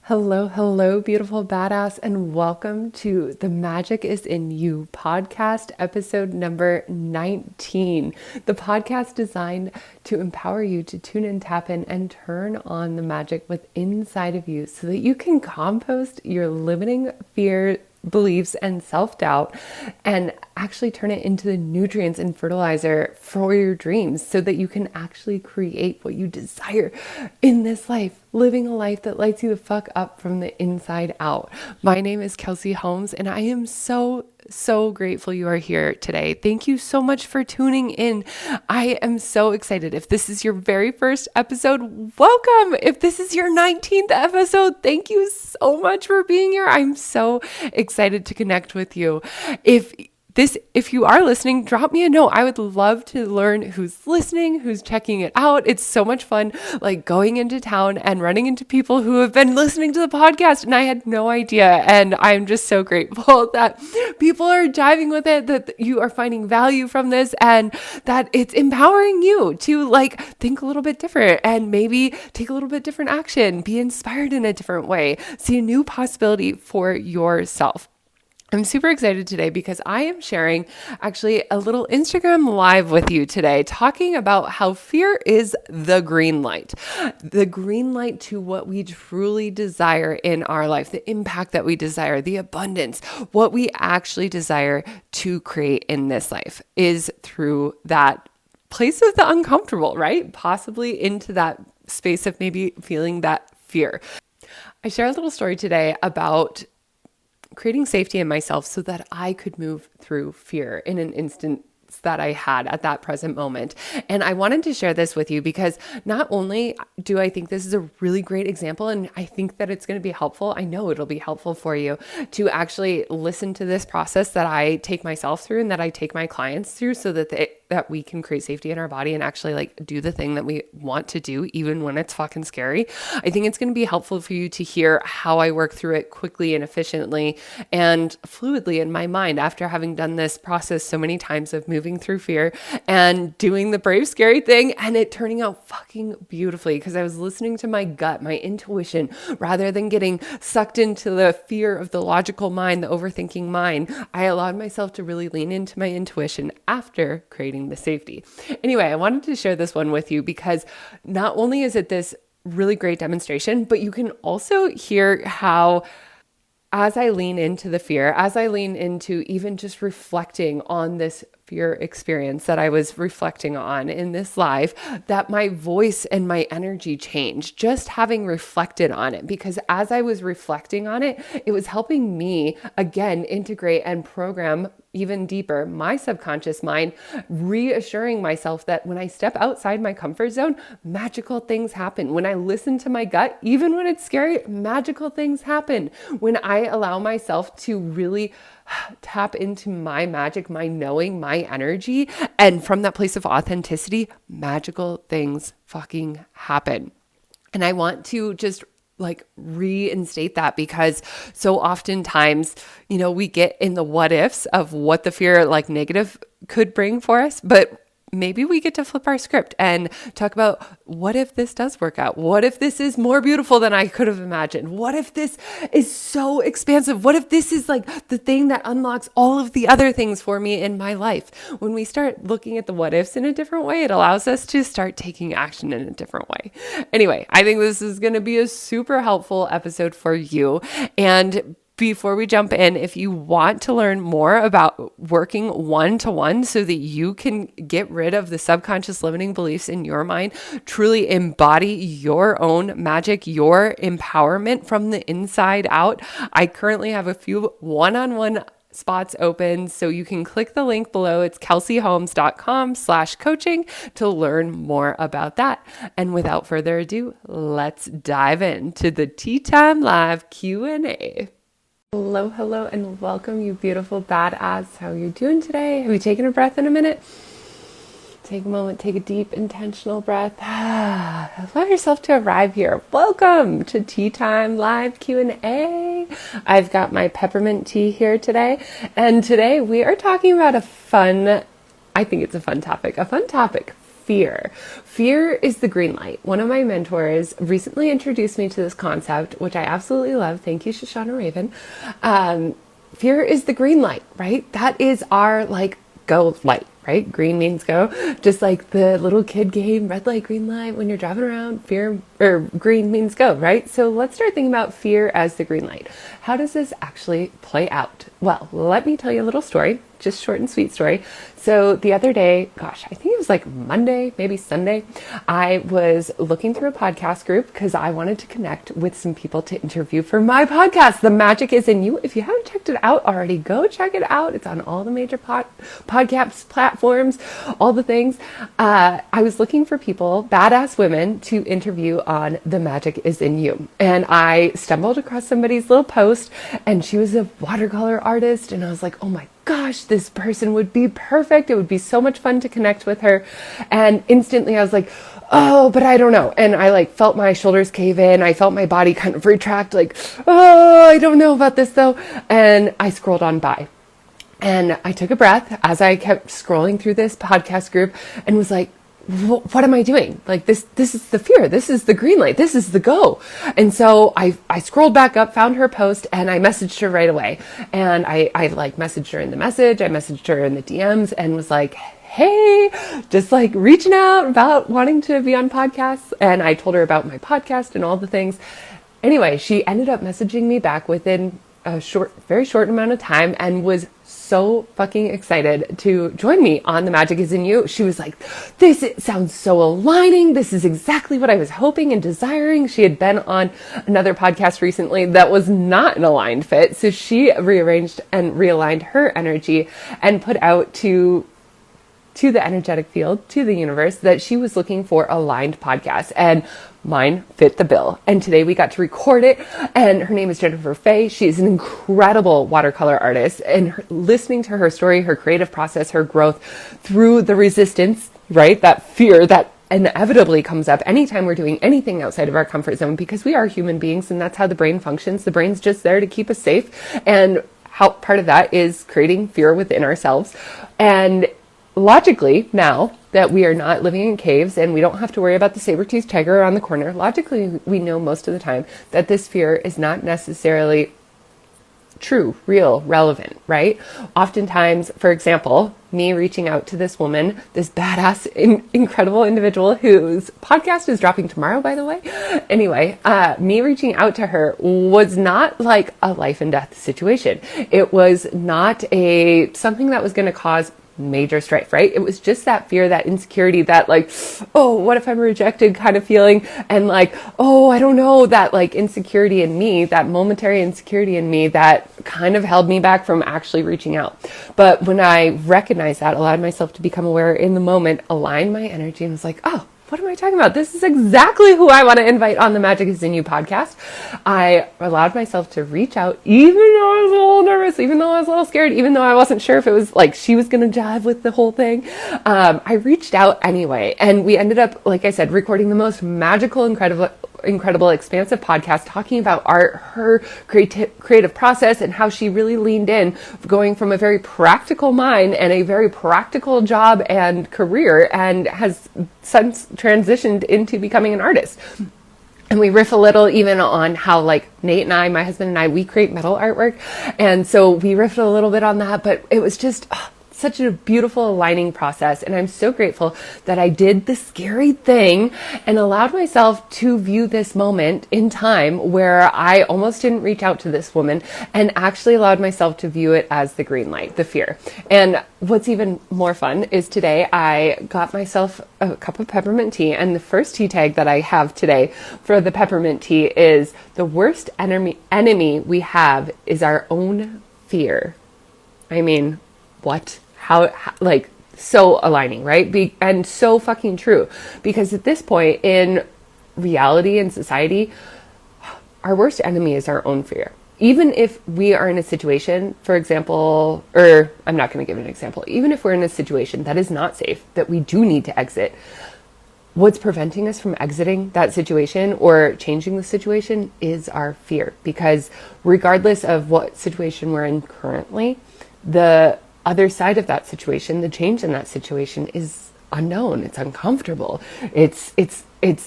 Hello, hello, beautiful badass, and welcome to the Magic is in You podcast, episode number 19. The podcast designed to empower you to tune in, tap in, and turn on the magic within inside of you so that you can compost your limiting fear, beliefs, and self-doubt and actually turn it into the nutrients and fertilizer for your dreams so that you can actually create what you desire in this life, living a life that lights you the fuck up from the inside out. My name is Kelsey Holmes, and I am so grateful you are here today. Thank you so much for tuning in. I am so excited. If this is your very first episode, welcome. If this is your 19th episode, thank you so much for being here. I'm so excited to connect with you. If you are listening, drop me a note. I would love to learn who's listening, who's checking it out. It's so much fun, like going into town and running into people who have been listening to the podcast, and I had no idea. And I'm just so grateful that people are jiving with it, that you are finding value from this, and that it's empowering you to like think a little bit different and maybe take a little bit different action, be inspired in a different way, see a new possibility for yourself. I'm super excited today because I am sharing actually a little Instagram live with you today, talking about how fear is the green light to what we truly desire in our life, the impact that we desire, the abundance, what we actually desire to create in this life is through that place of the uncomfortable, right? Possibly into that space of maybe feeling that fear. I share a little story today about creating safety in myself so that I could move through fear in an instant that I had at that present moment. And I wanted to share this with you because not only do I think this is a really great example, and I think that it's going to be helpful, I know it'll be helpful for you to actually listen to this process that I take myself through and that I take my clients through so that we can create safety in our body and actually like do the thing that we want to do, even when it's fucking scary. I think it's going to be helpful for you to hear how I work through it quickly and efficiently and fluidly in my mind after having done this process so many times of moving through fear and doing the brave, scary thing and it turning out fucking beautifully because I was listening to my gut, my intuition, rather than getting sucked into the fear of the logical mind, the overthinking mind. I allowed myself to really lean into my intuition after creating the safety. Anyway, I wanted to share this one with you because not only is it this really great demonstration, but you can also hear how as I lean into the fear, as I lean into even just reflecting on this fear experience that I was reflecting on in this live, that my voice and my energy changed just having reflected on it. Because as I was reflecting on it, it was helping me again integrate and program even deeper my subconscious mind, reassuring myself that when I step outside my comfort zone, magical things happen. When I listen to my gut, even when it's scary, magical things happen. When I allow myself to really tap into my magic, my knowing, my energy, and from that place of authenticity, magical things fucking happen. And I want to just like reinstate that because so oftentimes, we get in the what ifs of what the fear like negative could bring for us, but maybe we get to flip our script and talk about what if this does work out? What if this is more beautiful than I could have imagined? What if this is so expansive? What if this is like the thing that unlocks all of the other things for me in my life? When we start looking at the what ifs in a different way, it allows us to start taking action in a different way. Anyway, I think this is going to be a super helpful episode for you. And before we jump in, if you want to learn more about working one-to-one so that you can get rid of the subconscious limiting beliefs in your mind, truly embody your own magic, your empowerment from the inside out, I currently have a few one-on-one spots open. So you can click the link below. It's kelseyholmes.com/coaching to learn more about that. And without further ado, let's dive into the Tea Time Live Q&A. Hello, and welcome, you beautiful badass. How are you doing today? Have you taken a breath in a minute? Take a moment, take a deep, intentional breath. Allow yourself to arrive here. Welcome to Tea Time Live Q&A. I've got my peppermint tea here today, and today we are talking about I think it's a fun topic, fear. Fear is the green light. One of my mentors recently introduced me to this concept, which I absolutely love. Thank you, Shoshana Raven. Fear is the green light, right? That is our go light, right? Green means go. Just like the little kid game, red light, green light, when you're driving around, fear or green means go, right? So let's start thinking about fear as the green light. How does this actually play out? Well, let me tell you a little story, just short and sweet story. So the other day, gosh, I think it was like Monday, maybe Sunday, I was looking through a podcast group because I wanted to connect with some people to interview for my podcast, The Magic is in You. If you haven't checked it out already, go check it out. It's on all the major podcast platforms, all the things. I was looking for people, badass women, to interview on The Magic is in You. And I stumbled across somebody's little post, and she was a watercolor artist. And I was like, oh my gosh, this person would be perfect. It would be so much fun to connect with her. And instantly I was like, oh, but I don't know. And I felt my shoulders cave in. I felt my body kind of retract, oh, I don't know about this though. And I scrolled on by. And I took a breath as I kept scrolling through this podcast group and was like, what am I doing? This is the fear. This is the green light. This is the go. And so I scrolled back up, found her post, and I messaged her right away. And I messaged her in the message. I messaged her in the DMs and was like, hey, just reaching out about wanting to be on podcasts. And I told her about my podcast and all the things. Anyway, she ended up messaging me back within a very short amount of time and was so fucking excited to join me on The Magic is in You. She was like, this sounds so aligning. This is exactly what I was hoping and desiring. She had been on another podcast recently that was not an aligned fit. So she rearranged and realigned her energy and put out to the energetic field, to the universe, that she was looking for aligned podcasts, and mine fit the bill. And today we got to record it, and her name is Jennifer Fay. She is an incredible watercolor artist, and listening to her story, her creative process, her growth through the resistance, right? That fear that inevitably comes up anytime we're doing anything outside of our comfort zone, because we are human beings and that's how the brain functions. The brain's just there to keep us safe. And how part of that is creating fear within ourselves. And logically, now that we are not living in caves and we don't have to worry about the saber-toothed tiger around the corner, logically, we know most of the time that this fear is not necessarily true, real, relevant, right? Oftentimes, for example, me reaching out to this woman, this badass, incredible individual whose podcast is dropping tomorrow, by the way. Anyway, me reaching out to her was not like a life and death situation. It was not something that was going to cause major strife, right? It was just that fear, that insecurity, that oh, what if I'm rejected kind of feeling. And oh, I don't know, that insecurity in me, that momentary insecurity in me that kind of held me back from actually reaching out. But when I recognized that, allowed myself to become aware in the moment, aligned my energy and was like, oh, what am I talking about? This is exactly who I want to invite on the Magic is in You podcast. I allowed myself to reach out, even though I was a little nervous, even though I was a little scared, even though I wasn't sure if it was she was going to jive with the whole thing. I reached out anyway. And we ended up, like I said, recording the most magical, incredible, expansive podcast talking about her creative process and how she really leaned in, going from a very practical mind and a very practical job and career, and has since transitioned into becoming an artist. And we riff a little even on how Nate and I, my husband and I, we create metal artwork. And so we riffed a little bit on that, but it was just such a beautiful aligning process. And I'm so grateful that I did the scary thing and allowed myself to view this moment in time where I almost didn't reach out to this woman, and actually allowed myself to view it as the green light, the fear. And what's even more fun is today I got myself a cup of peppermint tea, and the first tea tag that I have today for the peppermint tea is: the worst enemy we have is our own fear. I mean, what? How so aligning, right? And so fucking true, because at this point in reality and society, our worst enemy is our own fear. Even if we are in a situation, for example, or I'm not going to give an example, even if we're in a situation that is not safe, that we do need to exit, what's preventing us from exiting that situation or changing the situation is our fear. Because regardless of what situation we're in currently, the other side of that situation, the change in that situation, is unknown. It's uncomfortable. It's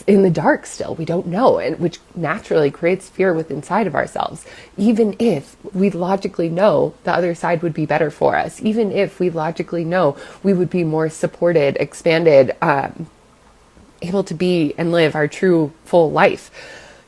in the dark still. We don't know, and which naturally creates fear within inside of ourselves. Even if we logically know the other side would be better for us, even if we logically know we would be more supported, expanded, able to be and live our true full life.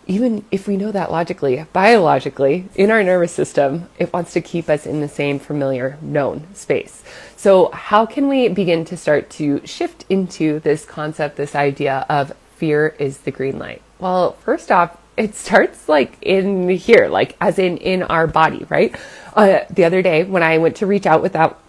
Even if we know that logically, biologically, in our nervous system, it wants to keep us in the same familiar, known space. So how can we begin to start to shift into this concept, this idea of fear is the green light? Well, first off, it starts like in here, like as in our body, right? The other day when I went to reach out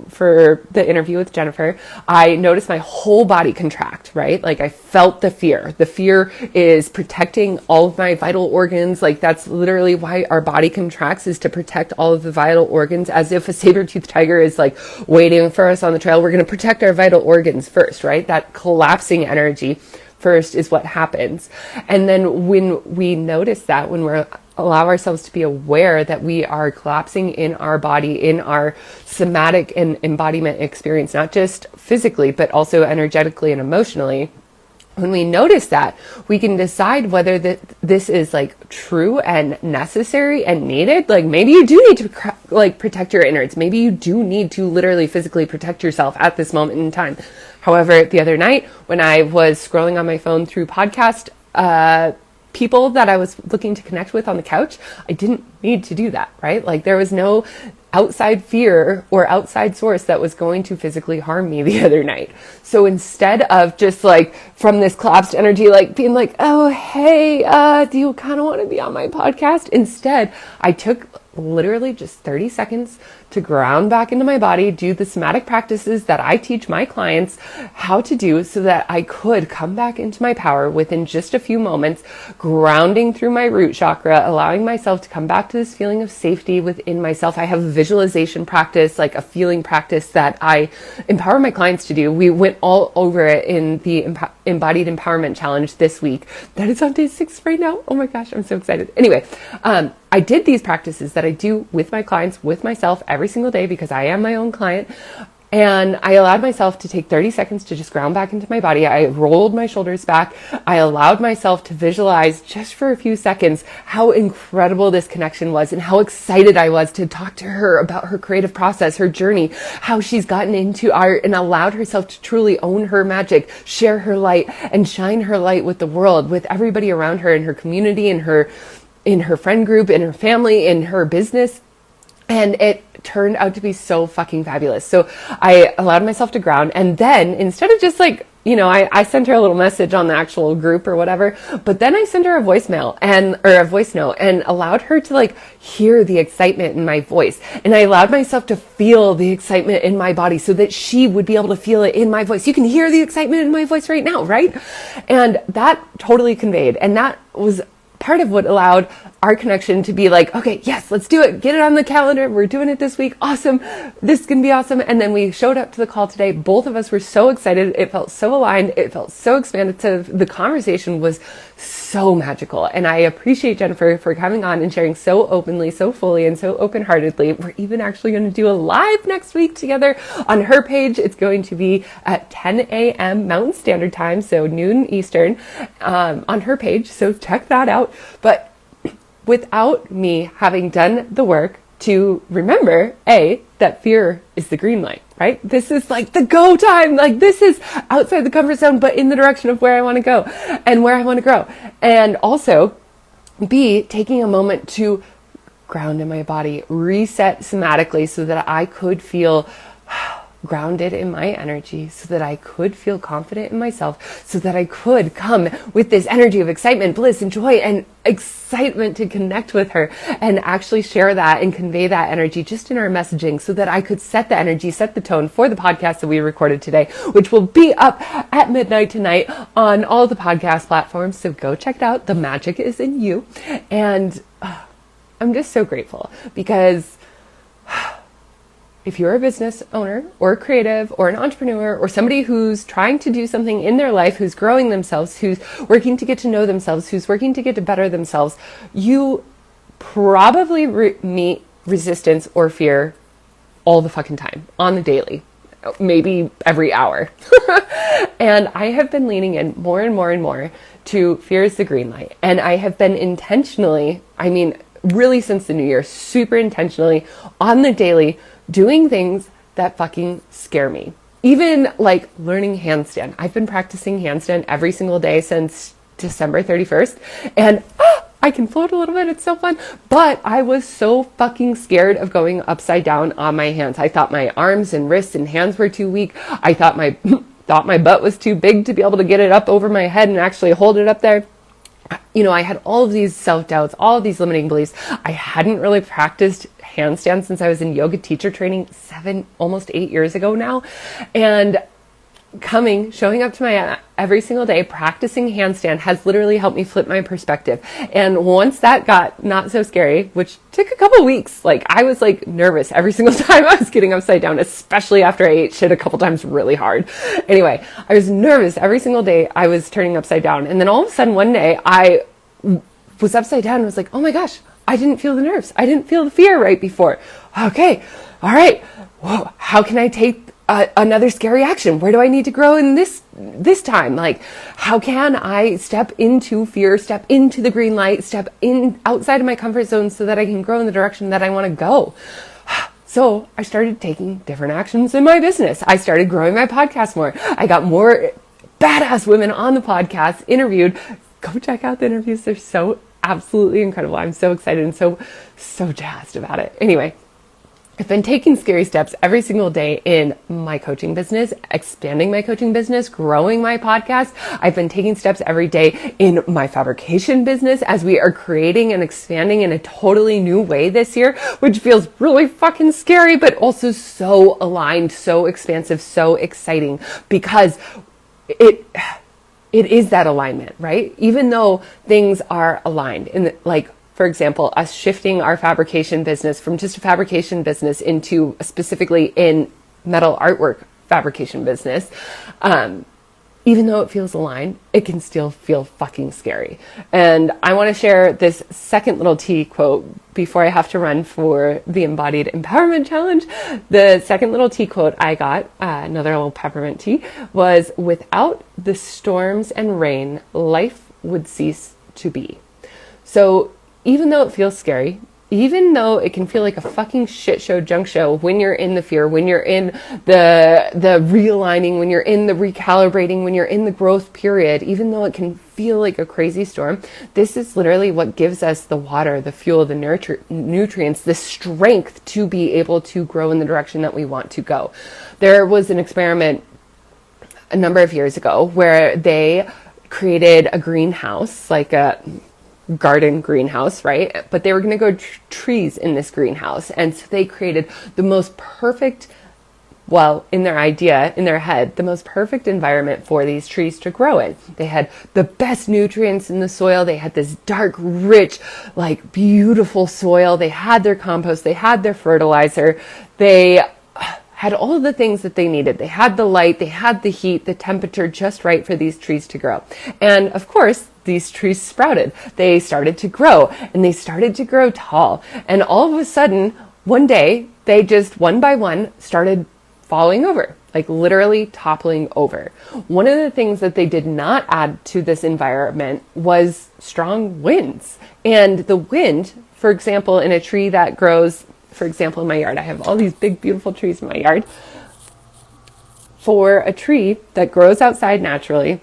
for the interview with Jennifer, I noticed my whole body contract, right? Like I felt the fear. The fear is protecting all of my vital organs. Like that's literally why our body contracts, is to protect all of the vital organs, as if a saber-toothed tiger is like waiting for us on the trail. We're going to protect our vital organs first, right? That collapsing energy first is what happens. And then when we notice that, when we allow ourselves to be aware that we are collapsing in our body, in our somatic and embodiment experience, not just physically, but also energetically and emotionally, when we notice that, we can decide whether this is like true and necessary and needed. Like maybe you do need to like protect your innards. Maybe you do need to literally physically protect yourself at this moment in time. However, the other night when I was scrolling on my phone through podcast, people that I was looking to connect with on the couch, I didn't need to do that, right? Like there was no outside fear or outside source that was going to physically harm me the other night. So instead of just like from this collapsed energy, like being like, oh, hey, do you kind of want to be on my podcast? Instead, I took literally just 30 seconds to ground back into my body, do the somatic practices that I teach my clients how to do so that I could come back into my power within just a few moments, grounding through my root chakra, allowing myself to come back to this feeling of safety within myself. I have a visualization practice, like a feeling practice that I empower my clients to do. We went all over it in the Embodied Empowerment Challenge this week. That is on day 6 right now. Oh my gosh, I'm so excited. Anyway, I did these practices that I do with my clients, with myself every single day because I am my own client. And I allowed myself to take 30 seconds to just ground back into my body. I rolled my shoulders back. I allowed myself to visualize just for a few seconds how incredible this connection was and how excited I was to talk to her about her creative process, her journey, how she's gotten into art and allowed herself to truly own her magic, share her light, and shine her light with the world, with everybody around her in her community, in her friend group, in her family, in her business. And it turned out to be so fucking fabulous. So I allowed myself to ground. And then instead of just like, I sent her a little message on the actual group or whatever, but then I sent her a voicemail or a voice note and allowed her to like hear the excitement in my voice. And I allowed myself to feel the excitement in my body so that she would be able to feel it in my voice. You can hear the excitement in my voice right now, right? And that totally conveyed. And that was part of what allowed our connection to be like, okay, yes, let's do it. Get it on the calendar. We're doing it this week. Awesome. This is going to be awesome. And then we showed up to the call today. Both of us were so excited. It felt so aligned. It felt so expansive. The conversation was so magical. And I appreciate Jennifer for coming on and sharing so openly, so fully, and so open-heartedly. We're even actually going to do a live next week together on her page. It's going to be at 10 a.m. Mountain Standard Time, so noon Eastern, on her page. So check that out. But without me having done the work to remember, that fear is the green light, right? This is like the go time. Like this is outside the comfort zone, but in the direction of where I want to go and where I want to grow. And also B, taking a moment to ground in my body, reset somatically so that I could feel grounded in my energy, so that I could feel confident in myself, so that I could come with this energy of excitement, bliss, and joy, and excitement to connect with her and actually share that and convey that energy just in our messaging so that I could set the energy, set the tone for the podcast that we recorded today, which will be up at midnight tonight on all the podcast platforms. So go check it out. The magic is in you. And I'm just so grateful because if you're a business owner or a creative or an entrepreneur or somebody who's trying to do something in their life, who's growing themselves, who's working to get to know themselves, who's working to get to better themselves, you probably meet resistance or fear all the fucking time, on the daily, maybe every hour. And I have been leaning in more and more and more to fear is the green light. And I have been intentionally, really since the new year, super intentionally on the daily doing things that fucking scare me. Even like learning handstand. I've been practicing handstand every single day since December 31st. And I can float a little bit. It's so fun. But I was so fucking scared of going upside down on my hands. I thought my arms and wrists and hands were too weak. I thought my butt was too big to be able to get it up over my head and actually hold it up there. I had all of these self-doubts, all of these limiting beliefs. I hadn't really practiced handstand since I was in yoga teacher training almost 8 years ago now. And showing up to my every single day, practicing handstand has literally helped me flip my perspective. And once that got not so scary, which took a couple weeks, I was nervous every single time I was getting upside down, especially after I ate shit a couple times really hard. Anyway, I was nervous every single day I was turning upside down. And then all of a sudden one day I was upside down and was like, oh my gosh, I didn't feel the nerves. I didn't feel the fear right before. Okay. All right. Whoa. How can I take another scary action? Where do I need to grow in this time? How can I step into fear, step into the green light, step in outside of my comfort zone so that I can grow in the direction that I want to go? So I started taking different actions in my business. I started growing my podcast more. I got more badass women on the podcast interviewed. Go check out the interviews. They're so absolutely incredible. I'm so excited and so jazzed about it. Anyway, I've been taking scary steps every single day in my coaching business, expanding my coaching business, growing my podcast. I've been taking steps every day in my fabrication business as we are creating and expanding in a totally new way this year, which feels really fucking scary, but also so aligned, so expansive, so exciting because it is that alignment, right? Even though things are aligned for example, us shifting our fabrication business from just a fabrication business into specifically in metal artwork fabrication business, even though it feels aligned, it can still feel fucking scary. And I want to share this second little T quote before I have to run for the Embodied Empowerment Challenge. The second little T quote I got, another little peppermint tea, was, without the storms and rain, life would cease to be. So even though it feels scary, even though it can feel like a fucking shit show, junk show, when you're in the fear, when you're in the realigning, when you're in the recalibrating, when you're in the growth period, even though it can feel like a crazy storm, this is literally what gives us the water, the fuel, the nutrients, the strength to be able to grow in the direction that we want to go. There was an experiment a number of years ago where they created a greenhouse, like a garden greenhouse, right? But they were going to grow trees in this greenhouse. And so they created the most perfect, in their idea, in their head, the most perfect environment for these trees to grow in. They had the best nutrients in the soil. They had this dark, rich, beautiful soil. They had their compost. They had their fertilizer. They had all of the things that they needed. They had the light, they had the heat, the temperature just right for these trees to grow. And of course, these trees sprouted. They started to grow and they started to grow tall. And all of a sudden, one day, they just one by one started falling over, literally toppling over. One of the things that they did not add to this environment was strong winds. And the wind, for example, in a tree that grows, for example, in my yard, I have all these big, beautiful trees in my yard. For a tree that grows outside naturally,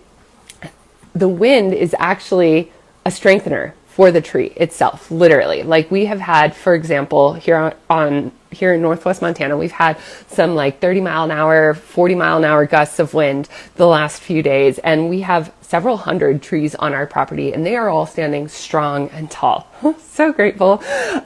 the wind is actually a strengthener for the tree itself, literally. We have had, for example, here in Northwest Montana, we've had some 30 mile an hour, 40 mile an hour gusts of wind the last few days. And we have several hundred trees on our property and they are all standing strong and tall. So grateful.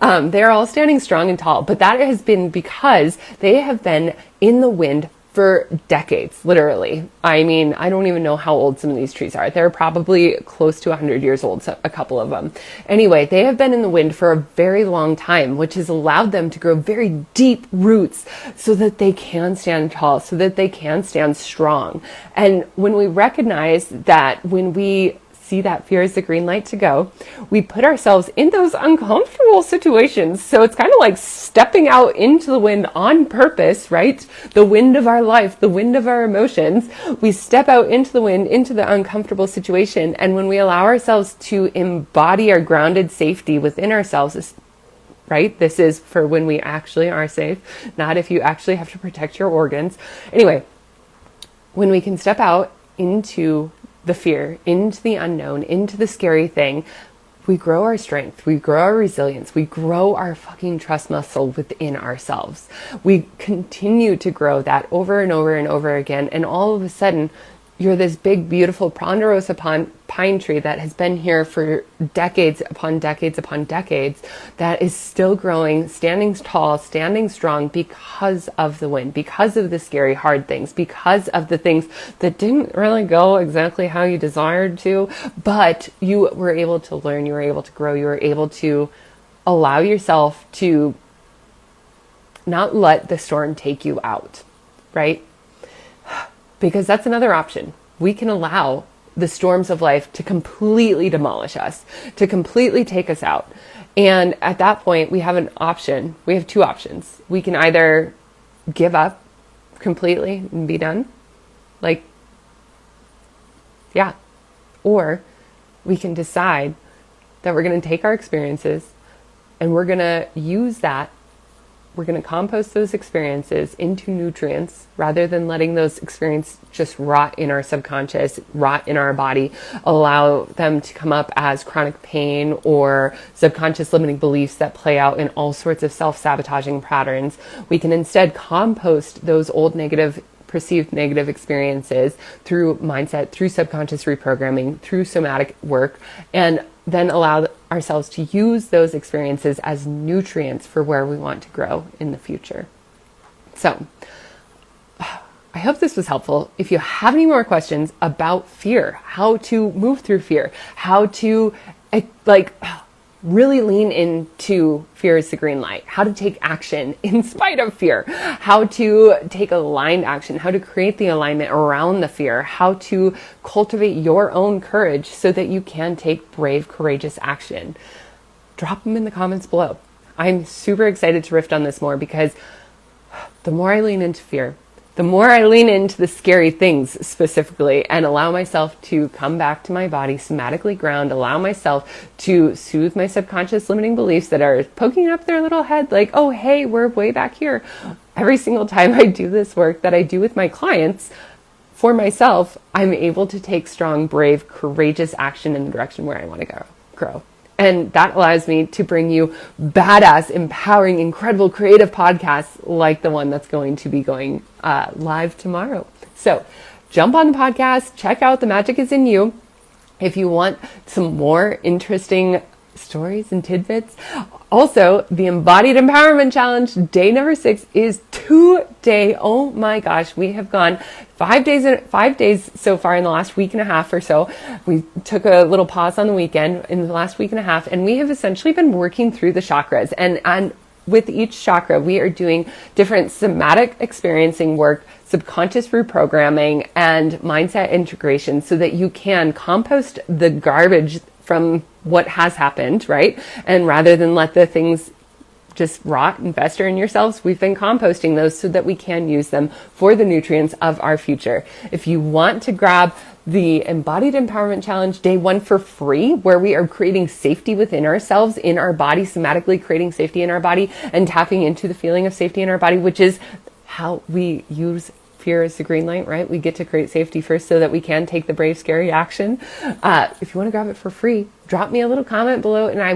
They are all standing strong and tall, but that has been because they have been in the wind for decades, literally. I don't even know how old some of these trees are. They're probably close to 100 years old, so a couple of them. Anyway, they have been in the wind for a very long time, which has allowed them to grow very deep roots so that they can stand tall, so that they can stand strong. And when we recognize that when we see that fear as the green light to go. We put ourselves in those uncomfortable situations. So it's kind of like stepping out into the wind on purpose, right? The wind of our life, the wind of our emotions. We step out into the wind, into the uncomfortable situation. And when we allow ourselves to embody our grounded safety within ourselves, right? This is for when we actually are safe, not if you actually have to protect your organs. Anyway, when we can step out into the fear, into the unknown, into the scary thing, we grow our strength, we grow our resilience, we grow our fucking trust muscle within ourselves. We continue to grow that over and over and over again. And all of a sudden, you're this big, beautiful ponderosa pine tree that has been here for decades upon decades upon decades, that is still growing, standing tall, standing strong because of the wind, because of the scary, hard things, because of the things that didn't really go exactly how you desired to, but you were able to learn, you were able to grow, you were able to allow yourself to not let the storm take you out, right? Because that's another option. We can allow the storms of life to completely demolish us, to completely take us out. And at that point, we have an option. We have two options. We can either give up completely and be done, or we can decide that we're going to take our experiences and we're going to use that. We're going to compost those experiences into nutrients rather than letting those experiences just rot in our subconscious, rot in our body, allow them to come up as chronic pain or subconscious limiting beliefs that play out in all sorts of self-sabotaging patterns. We can instead compost those old perceived negative experiences through mindset, through subconscious reprogramming, through somatic work, and then allow ourselves to use those experiences as nutrients for where we want to grow in the future. So I hope this was helpful. If you have any more questions about fear, how to move through fear, how to really lean into fear as the green light, how to take action in spite of fear, how to take aligned action, how to create the alignment around the fear, how to cultivate your own courage so that you can take brave, courageous action, drop them in the comments below. I'm super excited to riff on this more because the more I lean into fear, the more I lean into the scary things specifically and allow myself to come back to my body, somatically ground, allow myself to soothe my subconscious limiting beliefs that are poking up their little head like, oh, hey, we're way back here. Every single time I do this work that I do with my clients, for myself, I'm able to take strong, brave, courageous action in the direction where I want to grow. And that allows me to bring you badass, empowering, incredible, creative podcasts like the one that's going to be going live tomorrow. So jump on the podcast, check out The Magic is in You. If you want some more interesting stories and tidbits. Also, the Embodied Empowerment Challenge, day number 6 is today. Oh my gosh, we have gone 5 days so far in the last week and a half or so. We took a little pause on the weekend in the last week and a half, and we have essentially been working through the chakras. And with each chakra, we are doing different somatic experiencing work, subconscious reprogramming, and mindset integration so that you can compost the garbage from what has happened, right? And rather than let the things just rot and fester in yourselves, we've been composting those so that we can use them for the nutrients of our future. If you want to grab the Embodied Empowerment Challenge day 1 for free, where we are creating safety within ourselves, in our body, somatically creating safety in our body and tapping into the feeling of safety in our body, which is how we use fear as the green light, right? We get to create safety first so that we can take the brave, scary action. If you want to grab it for free, drop me a little comment below and I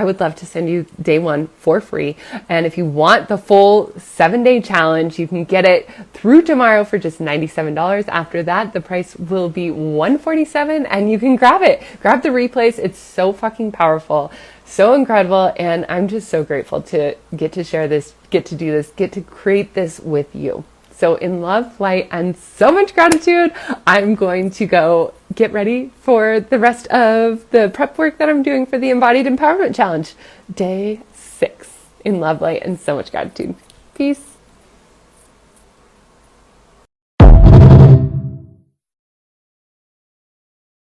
would love to send you day 1 for free. And if you want the full 7-day challenge, you can get it through tomorrow for just $97. After that, the price will be $147 and you can grab it. Grab the replays. It's so fucking powerful, so incredible. And I'm just so grateful to get to share this, get to do this, get to create this with you. So in love, light, and so much gratitude, I'm going to go get ready for the rest of the prep work that I'm doing for the Embodied Empowerment Challenge, day 6. In love, light, and so much gratitude. Peace.